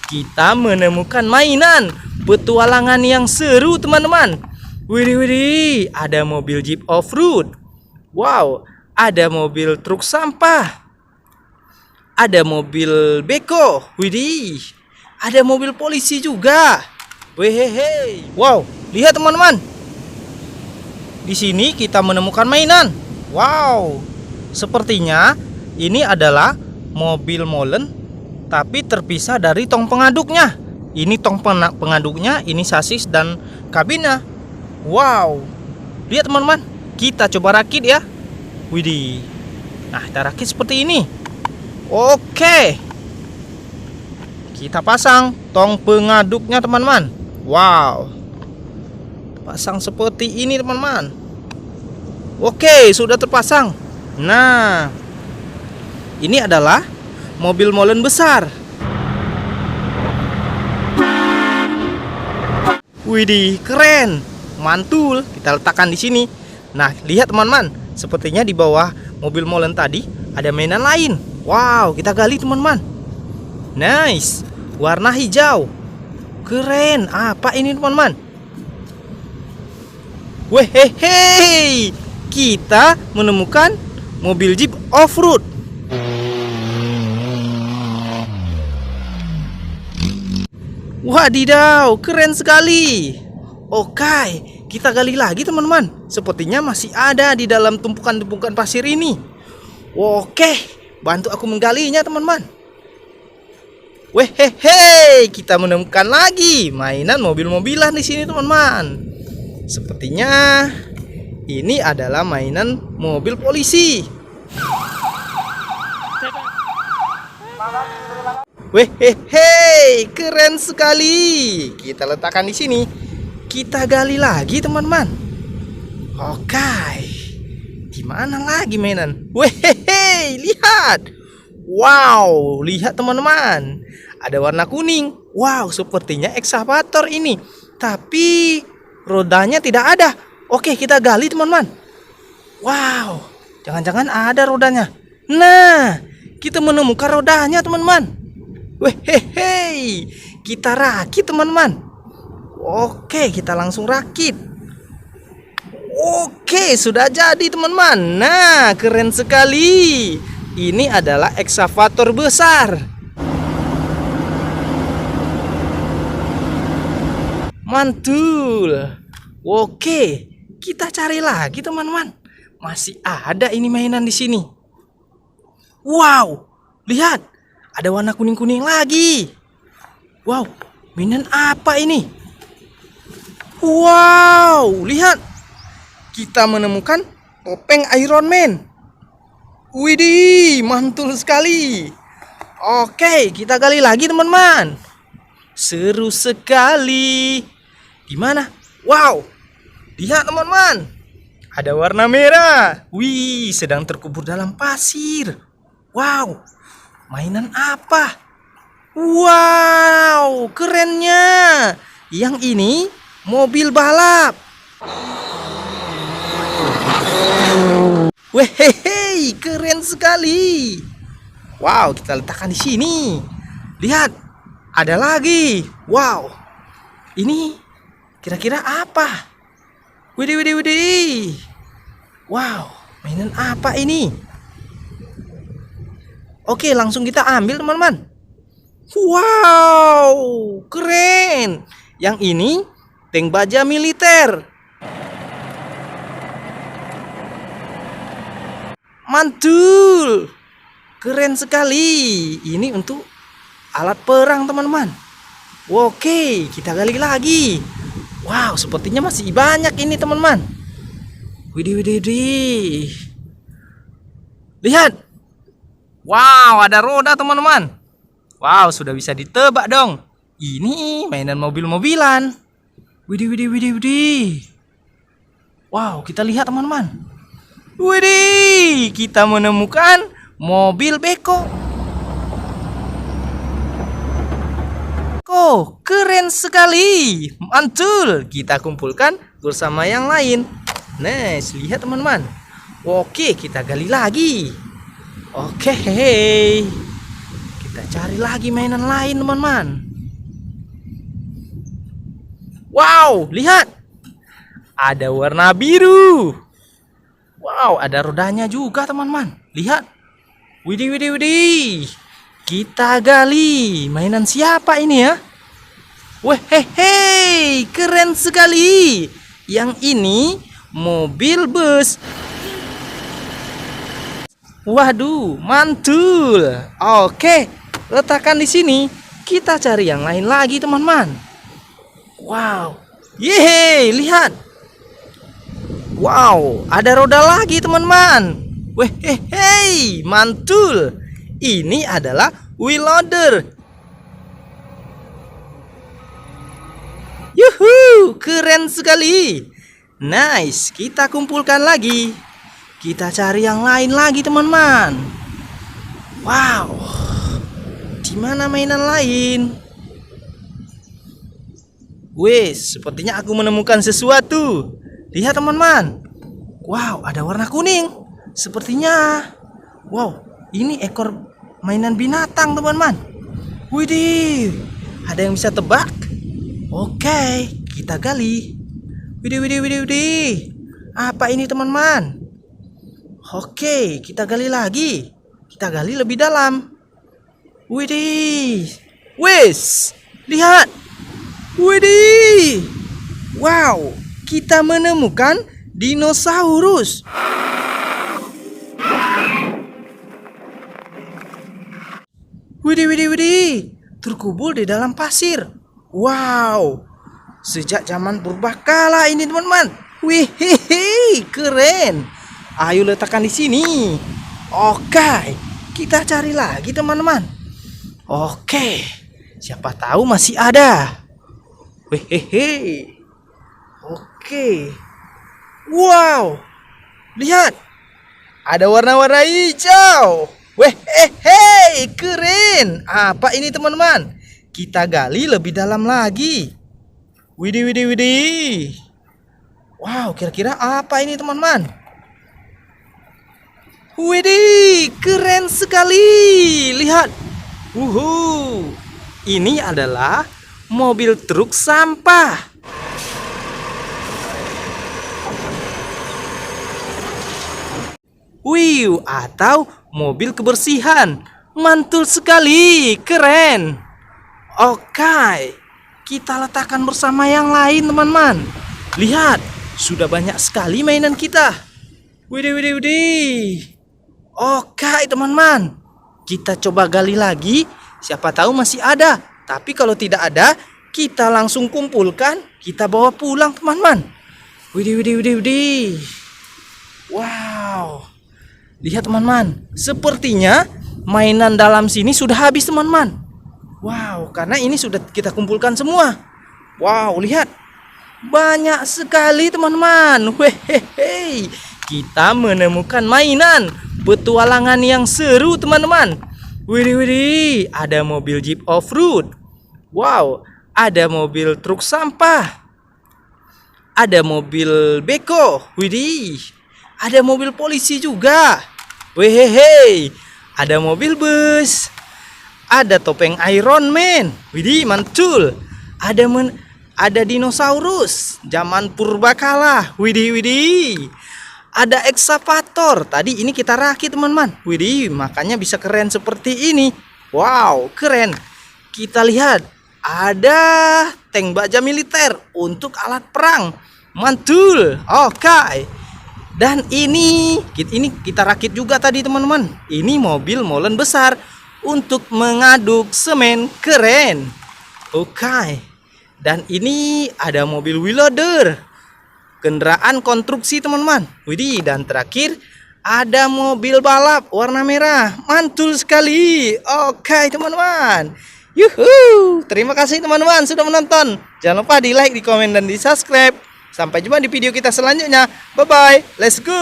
kita menemukan mainan petualangan yang seru teman-teman. Widih widih, ada mobil Jeep off-road. Wow, ada mobil truk sampah. Ada mobil beko. Widih, ada mobil polisi juga. Wehehe. Wow, lihat teman-teman. Di sini kita menemukan mainan. Wow, sepertinya ini adalah mobil molen, tapi terpisah dari tong pengaduknya. Ini tong pengaduknya, ini sasis dan kabinnya. Wow, lihat teman-teman, kita coba rakit ya. Widih, nah kita rakit seperti ini. Oke, kita pasang tong pengaduknya teman-teman. Wow, pasang seperti ini teman-teman. Oke, sudah terpasang. Nah, ini adalah mobil molen besar. Widih, keren, mantul. Kita letakkan di sini. Nah, lihat teman-teman, sepertinya di bawah mobil molen tadi ada mainan lain. Wow, kita gali teman-teman. Nice, warna hijau. Keren, apa ini teman-teman? Wehehe, kita menemukan mobil Jeep off-road. Wadidaw, keren sekali. Oke, kita gali lagi teman-teman. Sepertinya masih ada di dalam tumpukan-tumpukan pasir ini. Oke, bantu aku menggalinya teman-teman. Wehehe, kita menemukan lagi mainan mobil-mobilan di sini teman-teman. Sepertinya ini adalah mainan mobil polisi. Wehehe, keren sekali. Kita letakkan di sini. Kita gali lagi teman-teman. Oke, di mana lagi mainan? Wehehe, lihat. Wow, lihat teman-teman. Ada warna kuning. Wow, sepertinya ekskavator ini. Tapi rodanya tidak ada. Oke, kita gali teman-teman. Wow, jangan-jangan ada rodanya. Nah, kita menemukan rodanya teman-teman. Wehehe, kita rakit teman-teman. Oke, kita langsung rakit. Oke, sudah jadi teman-teman. Nah, keren sekali. Ini adalah ekskavator besar. Mantul. Oke, kita cari lagi teman-teman. Masih ada ini mainan di sini. Wow, lihat, ada warna kuning-kuning lagi. Wow, mainan apa ini? Wow, lihat, kita menemukan topeng Iron Man. Widih, mantul sekali. Oke, kita gali lagi teman-teman. Seru sekali. Di mana? Wow, lihat teman-teman, ada warna merah. Wih, sedang terkubur dalam pasir. Wow, mainan apa? Wow, kerennya. Yang ini mobil balap. Wehehe, keren sekali. Wow, kita letakkan di sini. Lihat, ada lagi. Wow, ini kira-kira apa? Widih, widih, widih. Wow, mainan apa ini? Oke, langsung kita ambil teman-teman. Wow, keren. Yang ini tank baja militer. Mantul, keren sekali. Ini untuk alat perang teman-teman. Oke, kita gali lagi. Wow, sepertinya masih banyak ini teman-teman. Widih, widih, widih. Lihat. Wow, ada roda teman-teman. Wow, sudah bisa ditebak dong. Ini mainan mobil-mobilan. Widih, widih, widih, widih. Wow, kita lihat teman-teman. Widih, kita menemukan mobil beko. Oh, keren sekali. Mantul. Kita kumpulkan bersama yang lain. Nice, lihat teman-teman. Oke, kita gali lagi. Oke, kita cari lagi mainan lain teman-teman. Wow, lihat. Ada warna biru. Wow, ada rodanya juga teman-teman. Lihat. Widih, widih, widih. Kita gali. Mainan siapa ini ya? Weh, hehe, keren sekali. Yang ini mobil bus. Waduh, mantul. Oke, letakkan di sini. Kita cari yang lain lagi, teman-teman. Wow. Yeay, lihat. Wow, ada roda lagi, teman-teman. Weh, hehe, mantul. Ini adalah wheel loader. Yuhu, keren sekali. Nice, kita kumpulkan lagi. Kita cari yang lain lagi, teman-teman. Wow. Di mana mainan lain? Wes, sepertinya aku menemukan sesuatu. Lihat, teman-teman. Wow, ada warna kuning. Sepertinya wow, ini ekor mainan binatang, teman-teman. Widih. Ada yang bisa tebak? Oke, kita gali. Widih, widih, widih, widih. Apa ini, teman-teman? Oke, kita gali lagi. Kita gali lebih dalam. Widih. Wes, lihat. Widih. Wow, kita menemukan dinosaurus. Widih, widih, widih. Terkubur di dalam pasir. Wow. Sejak zaman purbakala ini, teman-teman. Wih, keren. Ayo letakkan di sini. Oke, kita cari lagi, teman-teman. Oke, siapa tahu masih ada. Wih, oke. Wow, lihat. Ada warna-warna hijau. Wih, keren. Apa ini, teman-teman? Kita gali lebih dalam lagi. Widih, widih, widih. Wow, kira-kira apa ini, teman-teman? Widih, keren sekali. Lihat. Ini adalah mobil truk sampah. Atau mobil kebersihan. Mantul sekali, keren. Oke, kita letakkan bersama yang lain, teman-teman. Lihat, sudah banyak sekali mainan kita. Widih, widih, widih. Oke, teman-teman. Kita coba gali lagi. Siapa tahu masih ada. Tapi kalau tidak ada, kita langsung kumpulkan. Kita bawa pulang, teman-teman. Widih, widih, widih, widih. Wow. Lihat, teman-teman. Sepertinya mainan dalam sini sudah habis, teman-teman. Wow, karena ini sudah kita kumpulkan semua. Wow, lihat. Banyak sekali, teman-teman. Wehehe. Kita menemukan mainan petualangan yang seru, teman-teman. Widih, widih. Ada mobil jeep off-road. Wow, ada mobil truk sampah. Ada mobil beko. Widih. Ada mobil polisi juga. Wehehe. Ada mobil bus. Ada topeng Iron Man. Widih, mantul. Ada dinosaurus zaman purbakala. Widih, widih. Ada ekskavator. Tadi ini kita rakit, teman-teman. Widih, makanya bisa keren seperti ini. Wow, keren. Kita lihat. Ada tank baja militer untuk alat perang. Mantul. Oke. Dan ini kita rakit juga tadi, teman-teman. Ini mobil molen besar untuk mengaduk semen, keren. Oke. Dan ini ada mobil wheel loader. Kendaraan konstruksi, teman-teman. Widih, dan terakhir ada mobil balap warna merah. Mantul sekali. Oke, teman-teman. Yuhu. Terima kasih, teman-teman, sudah menonton. Jangan lupa di like, di komen, dan di subscribe. Sampai jumpa di video kita selanjutnya. Bye bye. Let's go.